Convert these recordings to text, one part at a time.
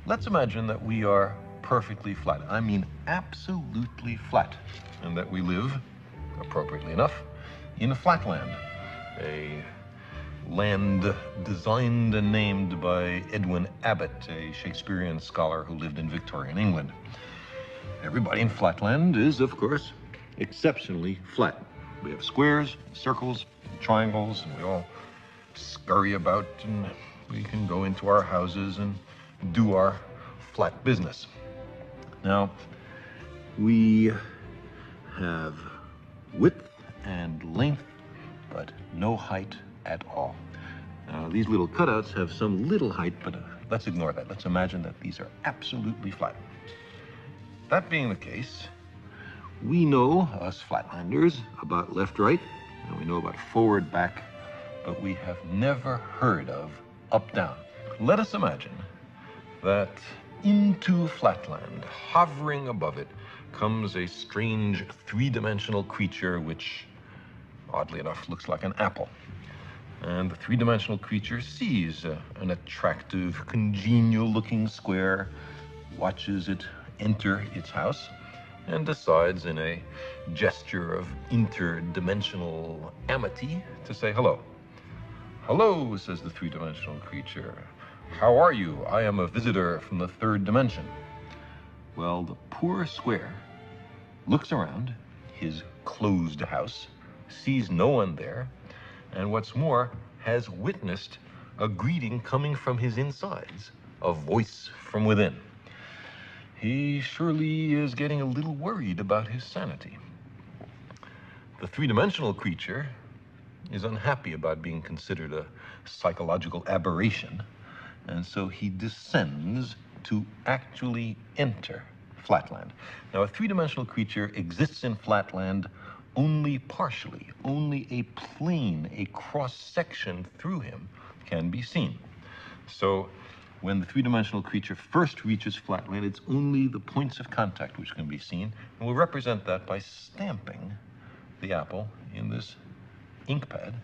Let's imagine that we are perfectly flat. I mean absolutely flat. And that we live, appropriately enough, in a flatland. A land designed and named by Edwin Abbott, a Shakespearean scholar who lived in Victorian England. Everybody in flatland is, of course, exceptionally flat. We have squares, circles, triangles, and we all scurry about, and we can go into our houses and do our flat business. Now, we have width and length, but no height at all. Now, these little cutouts have some little height, but let's ignore that. Let's imagine that these are absolutely flat. That being the case, we know, us flatlanders, about left-right, and we know about forward-back, but we have never heard of up-down. Let us imagine that into flatland, hovering above it, comes a strange three-dimensional creature which, oddly enough, looks like an apple. And the three-dimensional creature sees an attractive, congenial-looking square, watches it enter its house, and decides in a gesture of interdimensional amity to say hello. "Hello," says the three-dimensional creature. "How are you? I am a visitor from the third dimension." Well, the poor square looks around his closed house, sees no one there, and what's more, has witnessed a greeting coming from his insides, a voice from within. He surely is getting a little worried about his sanity. The three-dimensional creature is unhappy about being considered a psychological aberration, and so he descends to actually enter flatland. Now, a three-dimensional creature exists in flatland only partially. Only a plane, a cross-section through him can be seen. So when the three-dimensional creature first reaches flatland, it's only the points of contact which can be seen, and we'll represent that by stamping the apple in this ink pad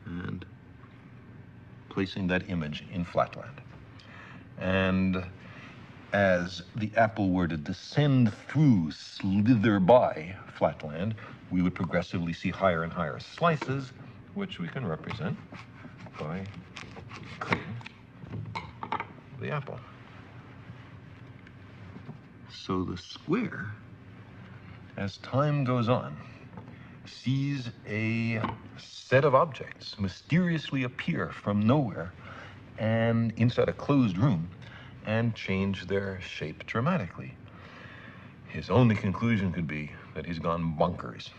and placing that image in flatland. And as the apple were to descend through, slither by flatland, we would progressively see higher and higher slices, which we can represent by cutting the apple. So the square, as time goes on, sees a set of objects mysteriously appear from nowhere and inside a closed room and change their shape dramatically. His only conclusion could be that he's gone bonkers.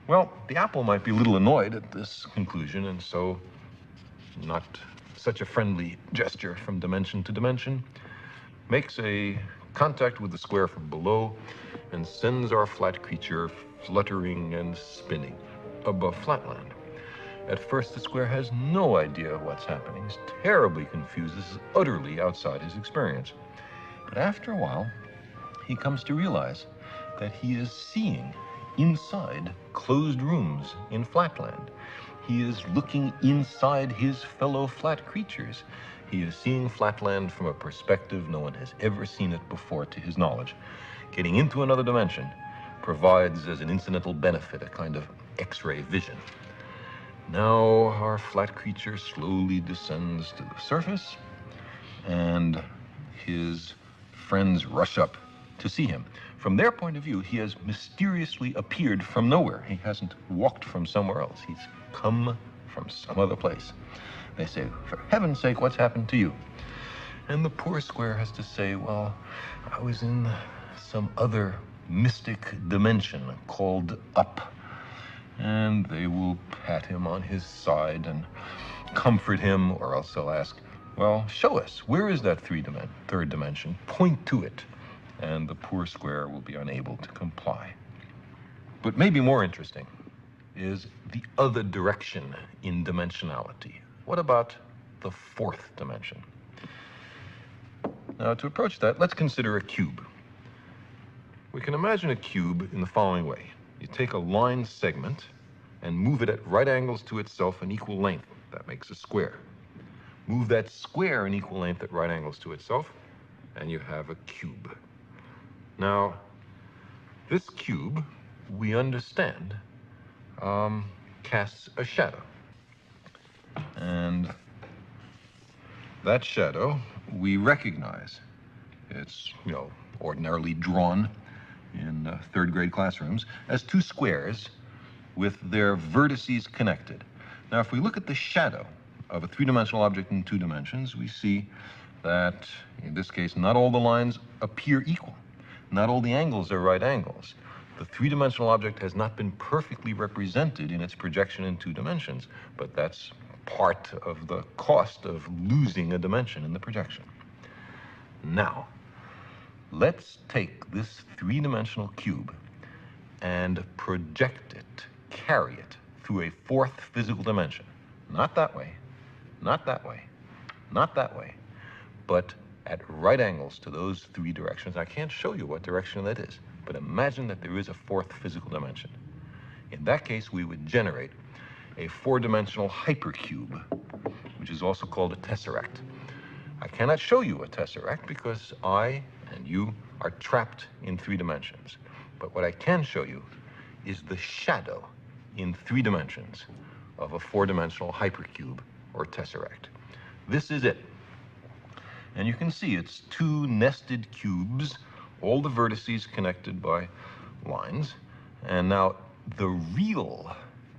Well, the apple might be a little annoyed at this conclusion, and so, not such a friendly gesture from dimension to dimension, makes a contact with the square from below and sends our flat creature fluttering and spinning above flatland. At first, the square has no idea what's happening. He's terribly confused. This is utterly outside his experience. But after a while, he comes to realize that he is seeing inside closed rooms in flatland. He is looking inside his fellow flat creatures. He is seeing flatland from a perspective no one has ever seen it before to his knowledge. Getting into another dimension provides as an incidental benefit a kind of X-ray vision. Now our flat creature slowly descends to the surface, and his friends rush up to see him. From their point of view, he has mysteriously appeared from nowhere. He hasn't walked from somewhere else. He's come from some other place. They say, "For heaven's sake, what's happened to you?" And the poor square has to say, "Well, I was in some other mystic dimension called up." And they will pat him on his side and comfort him, or else they'll ask, "Well, show us, where is that third dimension? Point to it." And the poor square will be unable to comply. But maybe more interesting is the other direction in dimensionality. What about the fourth dimension? Now, to approach that, let's consider a cube. We can imagine a cube in the following way. You take a line segment and move it at right angles to itself in equal length. That makes a square. Move that square in equal length at right angles to itself, and you have a cube. Now, this cube, we understand, casts a shadow. And that shadow we recognize. It's, ordinarily drawn in third grade classrooms as two squares with their vertices connected. Now, if we look at the shadow of a three-dimensional object in two dimensions, we see that, in this case, not all the lines appear equal. Not all the angles are right angles. The three-dimensional object has not been perfectly represented in its projection in two dimensions, but that's part of the cost of losing a dimension in the projection. Now, let's take this three-dimensional cube and project it, carry it through a fourth physical dimension. Not that way, not that way, not that way, but at right angles to those three directions. I can't show you what direction that is, but imagine that there is a fourth physical dimension. In that case, we would generate a four-dimensional hypercube, which is also called a tesseract. I cannot show you a tesseract because I and you are trapped in three dimensions. But what I can show you is the shadow in three dimensions of a four-dimensional hypercube or tesseract. This is it. And you can see it's two nested cubes, all the vertices connected by lines. And now the real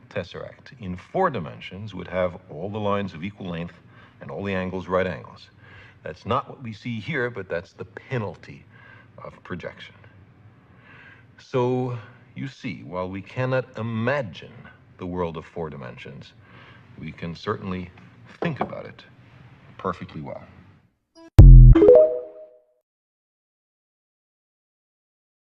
tesseract in four dimensions would have all the lines of equal length and all the angles right angles. That's not what we see here, but that's the penalty of projection. So you see, while we cannot imagine the world of four dimensions, we can certainly think about it perfectly well.